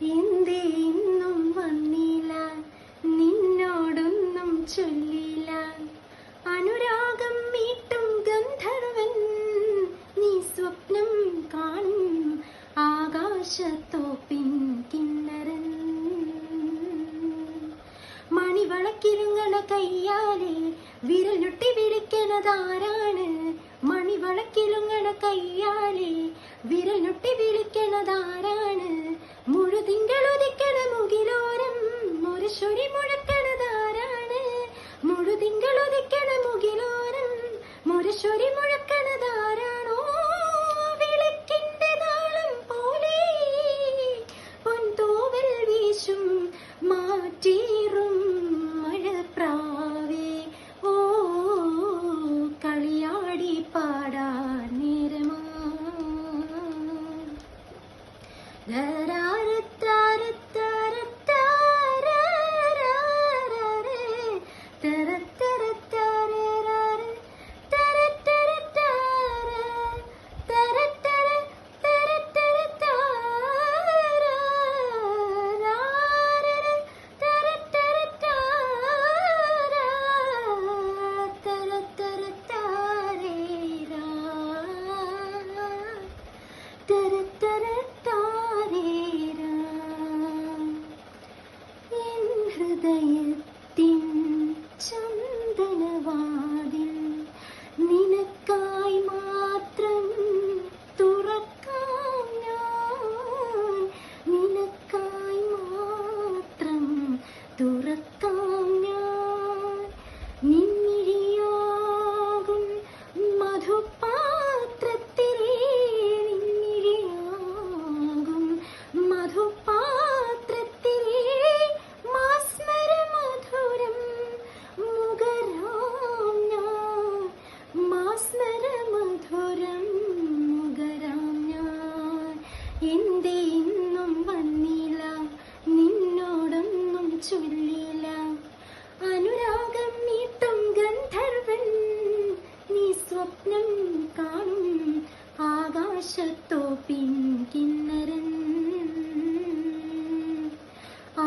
എന്തേ ഇന്നും വന്നില്ല, നിന്നോടൊന്നും ചൊല്ലില്ല. അനുരാഗം മീട്ടും ഗന്ധർവൻ, നീ സ്വപ്നം കാണും ആകാശത്തോപ്പിൻ കിന്നരൻ. മണിവളക്കിലുങ്ങണ കയ്യാലെ വിരലൊട്ടി വിളിക്കണതാരാണ്? മണിവളക്കിലുങ്ങണ കയ്യാലെ വിരലൊട്ടി വിളിക്കണതാരാണ്? മുഴുതിങ്കളുദിക്കണ മുകിലോരം മുരശൊരി മുഴക്കണതാരാണ്? മുഴുതിങ്കളുദിക്കണ മുകിലോരം മുരശൊരി മുഴക്കണതാരാണോ? വിളക്കിന്റെ താളം പോലെ പൊൻതൂവൽ വീശും മാറ്റീറും മഴപ്രാവേ, ഓ കളിയാടി പാടാൻ നേരമാ. ഹൃദയത്തിൻ ചന്ദനവാതിൽ നിനക്കായി മാത്രം തുറക്കാം ഞാൻ, നിനക്കായി മാത്രം തുറക്കാം ഞാൻ. നിന്നിഴിയാകും മധുപാത്രത്തിലെ, നിന്നിഴിയാകും മധുപാത്രത്തിലെ മാസ്മരമധുരം മുകരാം ഞാൻ, മാസ്മരമധുരം മുകരാം ഞാൻ. എന്തേ ഇന്നും വന്നില്ല, നിന്നോടൊന്നും ചൊല്ലില്ല. അനുരാഗം മീട്ടും ഗന്ധർവൻ, നീ സ്വപ്നം കാണും ആകാശത്തോപ്പിൻ കിന്നരൻ,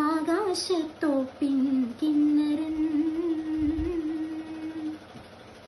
ആകാശത്തോപ്പിൻ കിന്നരൻ.